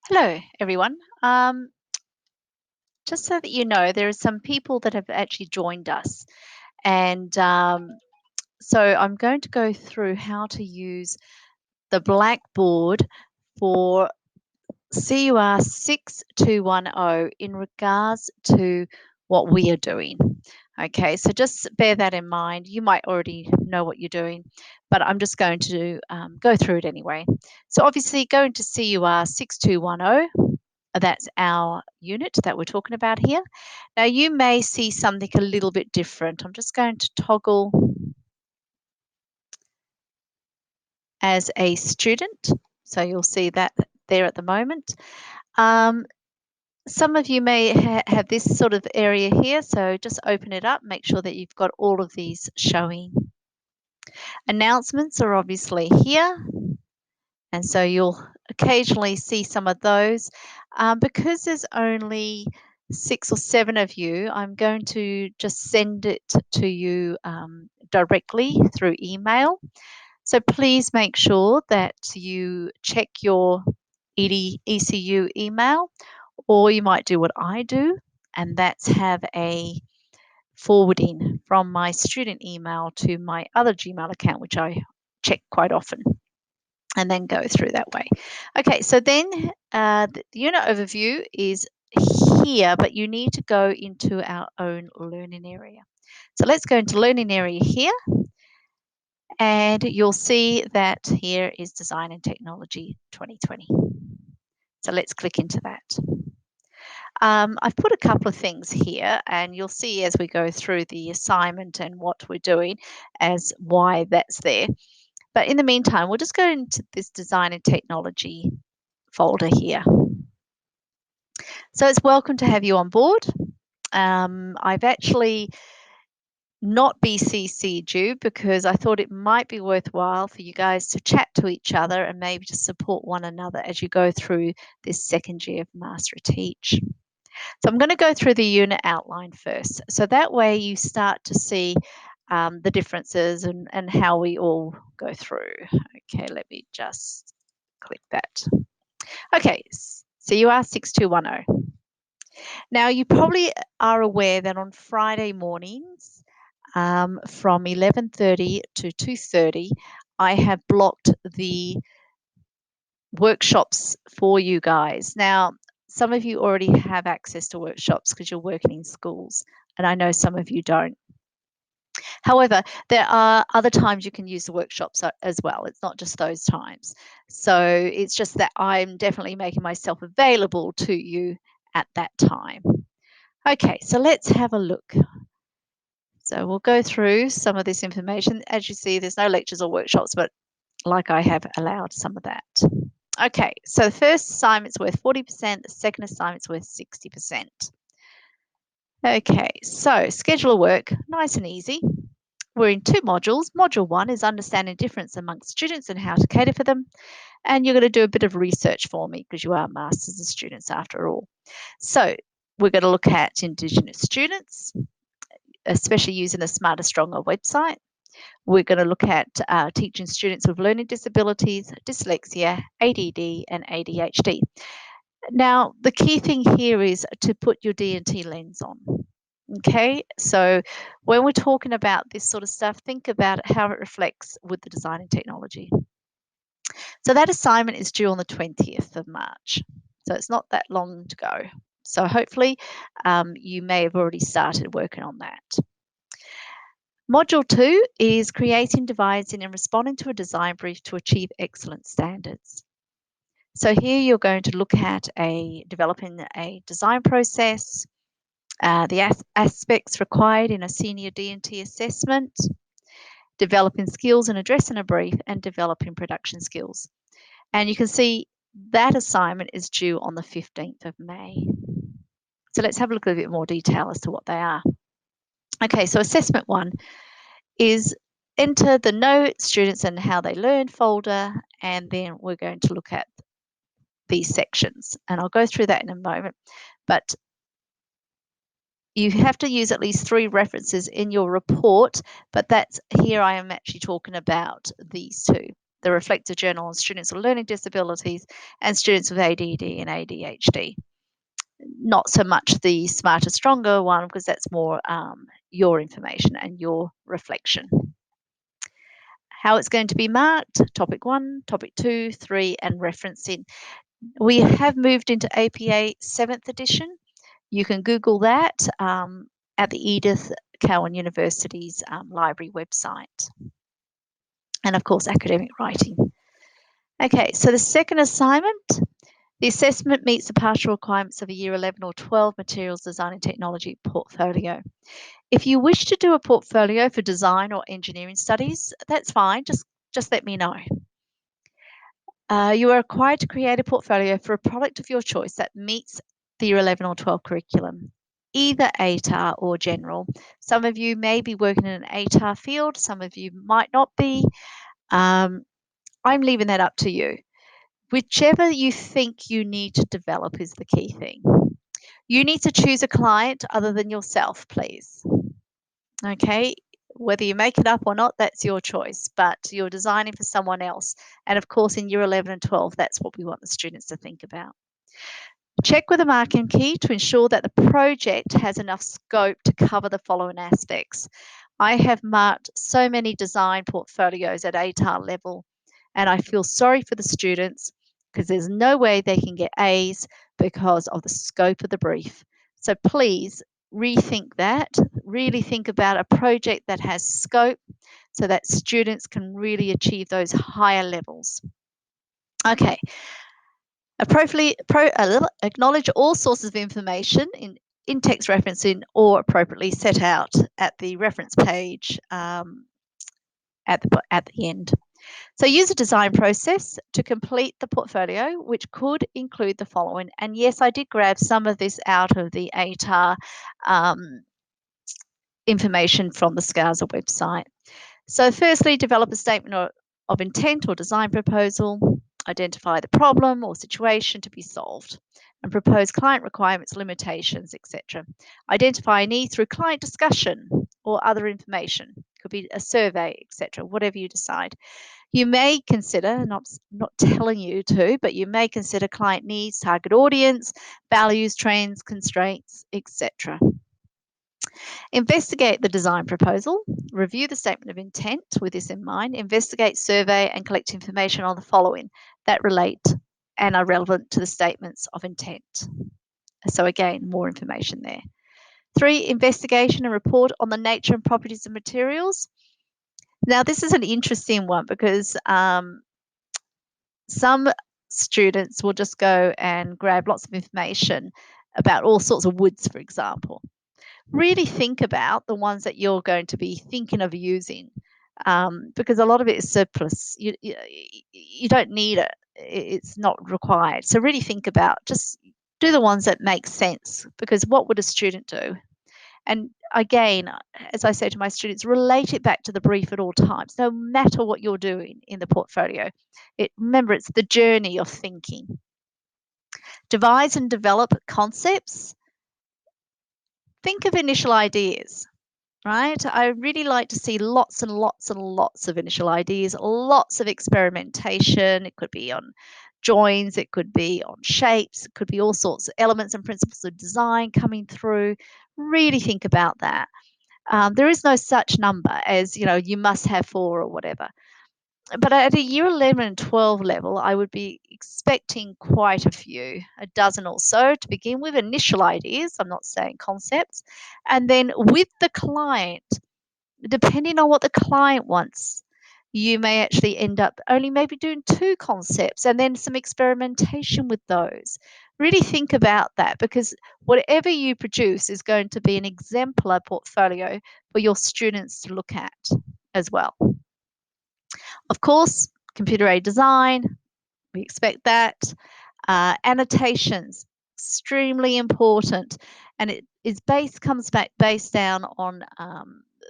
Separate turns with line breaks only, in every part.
Hello, everyone. Just so that you know, there are some people that have actually joined us, and so I'm going to go through how to use the Blackboard for CUR 6210 in regards to what we are doing. Okay, so just bear that in mind. You might already know what you're doing, but I'm just going to go through it anyway. So obviously, go into CUR 6210. That's our unit that we're talking about here. Now, you may see something a little bit different. I'm just going to toggle as a student. So you'll see that there at the moment. Some of you may have this sort of area here. So just open it up, make sure that you've got all of these showing. Announcements are obviously here. And so you'll occasionally see some of those. Because there's only 6 or 7 of you, I'm going to just send it to you directly through email. So please make sure that you check your ECU email, or you might do what I do, and that's have a forwarding from my student email to my other Gmail account, which I check quite often, and then go through that way. Okay, so then the unit overview is here, but you need to go into our own learning area. So let's go into learning area here, and you'll see that here is Design and Technology 2020. So let's click into that. I've put a couple of things here, and you'll see as we go through the assignment and what we're doing as why that's there. But in the meantime, we'll just go into this Design and Technology folder here. So it's welcome to have you on board. I've actually not BCC'd you because I thought it might be worthwhile for you guys to chat to each other and maybe to support one another as you go through this second year of Master Teach. So I'm going to go through the unit outline first. So that way you start to see the differences and how we all go through. Okay, let me just click that. Okay, CUR 6210. Now, you probably are aware that on Friday mornings from 11:30 to 2:30, I have blocked the workshops for you guys. Now, some of you already have access to workshops because you're working in schools, and I know some of you don't. However, there are other times you can use the workshops as well. It's not just those times. So it's just that I'm definitely making myself available to you at that time. Okay, so let's have a look. So we'll go through some of this information. As you see, there's no lectures or workshops, but like I have allowed some of that. Okay, so the first assignment's worth 40%, the second assignment's worth 60%. Okay, so schedule of work, nice and easy. We're in 2 modules. Module 1 is understanding difference amongst students and how to cater for them. And you're going to do a bit of research for me because you are masters of students after all. So we're going to look at Indigenous students, especially using the Smarter Stronger website. We're going to look at teaching students with learning disabilities, dyslexia, ADD, and ADHD. Now, the key thing here is to put your D&T lens on. Okay, so when we're talking about this sort of stuff, think about how it reflects with the design and technology. So that assignment is due on the 20th of March. So it's not that long to go. So hopefully you may have already started working on that. Module 2 is creating, devising, and responding to a design brief to achieve excellent standards. So here you're going to look at developing a design process, the aspects required in a senior D&T assessment, developing skills and addressing a brief, and developing production skills. And you can see that assignment is due on the 15th of May. So let's have a look at a bit more detail as to what they are. Okay, so assessment 1 is enter the Know Students and How They Learn folder, and then we're going to look at these sections. And I'll go through that in a moment. But you have to use at least 3 references in your report, but that's here I am actually talking about these 2. the reflective journal on students with learning disabilities and students with ADD and ADHD. Not so much the Smarter Stronger one, because that's more your information and your reflection. How it's going to be marked: topic 1, topic 2, 3, and referencing. We have moved into APA 7th edition. You can Google that at the Edith Cowan University's library website. And of course, academic writing. Okay, so the second assignment, the assessment meets the partial requirements of a Year 11 or 12 materials design and technology portfolio. If you wish to do a portfolio for design or engineering studies, that's fine, just let me know. You are required to create a portfolio for a product of your choice that meets the Year 11 or 12 curriculum, either ATAR or general. Some of you may be working in an ATAR field, some of you might not be. I'm leaving that up to you. Whichever you think you need to develop is the key thing. You need to choose a client other than yourself, please. Okay, whether you make it up or not, that's your choice, but you're designing for someone else. And of course, in Year 11 and 12, that's what we want the students to think about. Check with the marking key to ensure that the project has enough scope to cover the following aspects. I have marked so many design portfolios at ATAR level, and I feel sorry for the students because there's no way they can get A's because of the scope of the brief. So please rethink that, really think about a project that has scope so that students can really achieve those higher levels. Okay. Acknowledge all sources of information in text referencing or appropriately set out at the reference page at the end. So use a design process to complete the portfolio, which could include the following. And yes, I did grab some of this out of the ATAR information from the SCARSA website. So firstly, develop a statement of intent or design proposal, identify the problem or situation to be solved, and propose client requirements, limitations, etc. Identify a need through client discussion or other information. Could be a survey, etc. Whatever you decide. You may consider, not telling you to, but you may consider client needs, target audience, values, trends, constraints, etc. Investigate the design proposal, review the statement of intent with this in mind, investigate, survey, and collect information on the following that relate and are relevant to the statements of intent. So again, more information there. 3, investigation and report on the nature and properties of materials. Now, this is an interesting one because some students will just go and grab lots of information about all sorts of woods, for example. Really think about the ones that you're going to be thinking of using, because a lot of it is surplus. You don't need it. It's not required. So really think about, just do the ones that make sense, because what would a student do? And again, as I say to my students, relate it back to the brief at all times, no matter what you're doing in the portfolio. Remember, it's the journey of thinking. Devise and develop concepts. Think of initial ideas, right? I really like to see lots and lots and lots of initial ideas, lots of experimentation. It could be on joins, it could be on shapes, it could be all sorts of elements and principles of design coming through. Really think about that. There is no such number as, you must have 4 or whatever. But at a Year 11 and 12 level, I would be expecting quite a few, a dozen or so to begin with, initial ideas. I'm not saying concepts. And then with the client, depending on what the client wants, you may actually end up only maybe doing 2 concepts and then some experimentation with those. Really think about that, because whatever you produce is going to be an exemplar portfolio for your students to look at as well. Of course, computer-aided design, we expect that. Annotations, extremely important. And it is comes back based down on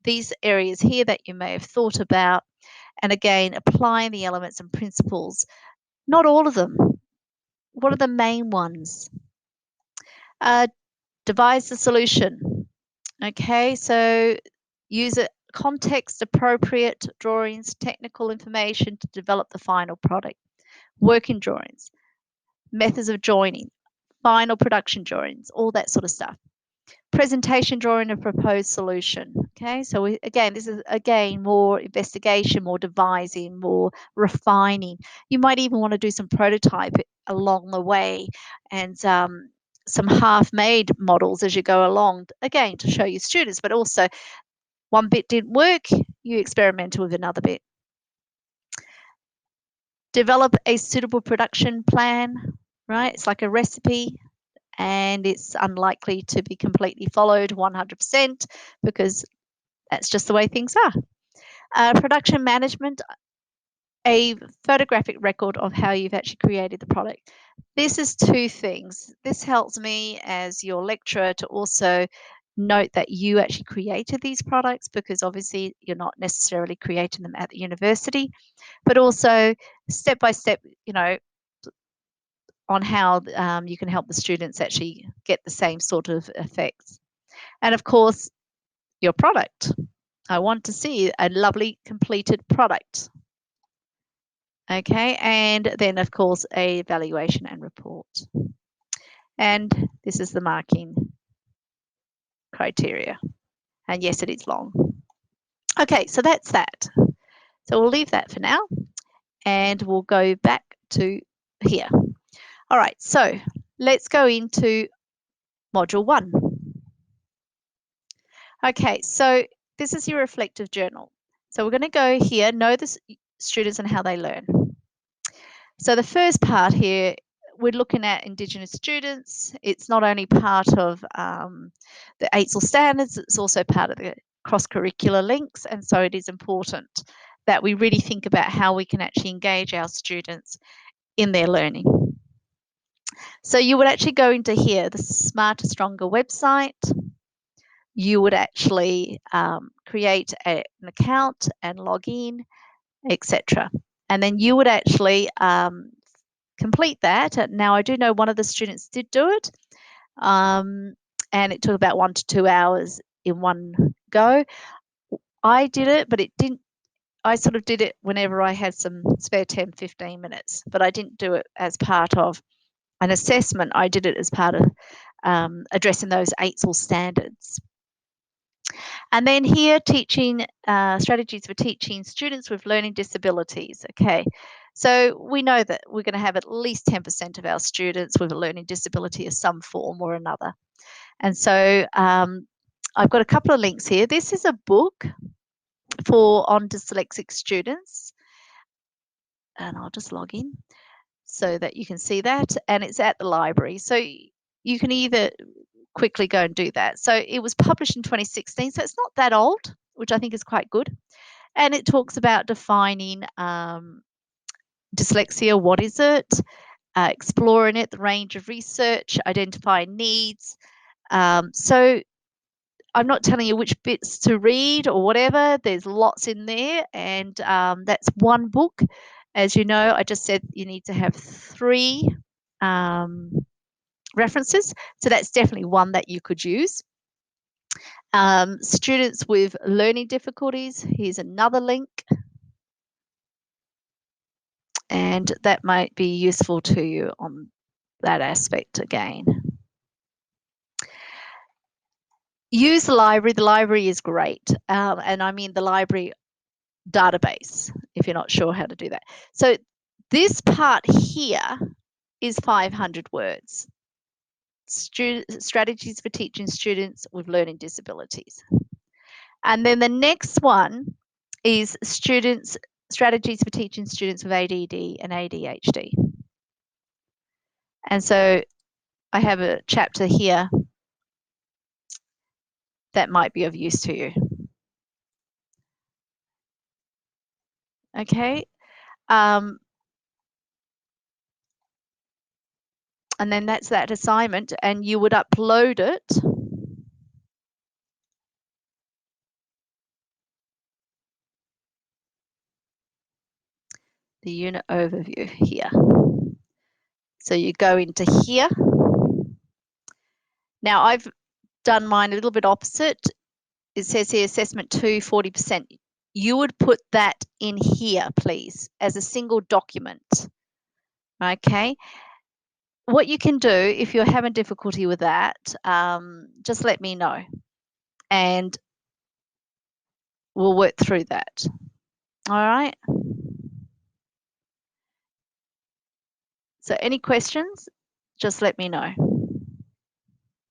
these areas here that you may have thought about. And again, applying the elements and principles. Not all of them. What are the main ones? Devise the solution. Okay, so use context appropriate drawings, technical information to develop the final product, working drawings, methods of joining, final production drawings, all that sort of stuff. Presentation drawing a proposed solution. Okay, so again, this is again more investigation, more devising, more refining. You might even want to do some prototype along the way and some half-made models as you go along, again, to show your students, but also one bit didn't work, you experiment with another bit. Develop a suitable production plan, right? It's like a recipe, and it's unlikely to be completely followed 100% because that's just the way things are. Production management, a photographic record of how you've actually created the product. This is two things. This helps me as your lecturer to also note that you actually created these products, because obviously you're not necessarily creating them at the university, but also step by step, on how you can help the students actually get the same sort of effects. And of course, your product. I want to see a lovely completed product. Okay, and then of course a evaluation and report. And this is the marking criteria. And yes, it is long. Okay, so that's that. So we'll leave that for now and we'll go back to here. All right, so let's go into module 1. Okay, so this is your reflective journal. So we're going to go here, know the students and how they learn. So the first part here, we're looking at Indigenous students. It's not only part of the AITSL standards, it's also part of the cross-curricular links. And so it is important that we really think about how we can actually engage our students in their learning. So you would actually go into here, the Smarter Stronger website. You would actually create an account and log in, etc. And then you would actually complete that. Now, I do know one of the students did do it, and it took about 1 to 2 hours in one go. I did it, but it didn't. I sort of did it whenever I had some spare 10, 15 minutes, but I didn't do it as part of an assessment. I did it as part of addressing those AITSL standards. And then here, teaching strategies for teaching students with learning disabilities. Okay, so we know that we're going to have at least 10% of our students with a learning disability of some form or another. And so I've got a couple of links here. This is a book on dyslexic students. And I'll just log in so that you can see that. And it's at the library. So you can either quickly go and do that. So it was published in 2016, so it's not that old, which I think is quite good. And it talks about defining dyslexia, what is it, exploring it, the range of research, identifying needs. So I'm not telling you which bits to read or whatever. There's lots in there, and that's one book. As you know, I just said you need to have 3 references, so that's definitely one that you could use. Students with learning difficulties, here's another link, and that might be useful to you on that aspect again. Use the library. The library is great, and I mean the library database, if you're not sure how to do that. So this part here is 500 words. Strategies for teaching students with learning disabilities. And then the next one is strategies for teaching students with ADD and ADHD. And so I have a chapter here that might be of use to you. Okay. And then that's that assignment, and you would upload it. The unit overview here. So you go into here. Now I've done mine a little bit opposite. it says here assessment 2, 40%. You would put that in here, please, as a single document. Okay. What you can do if you're having difficulty with that, just let me know and we'll work through that. All right. So any questions, just let me know.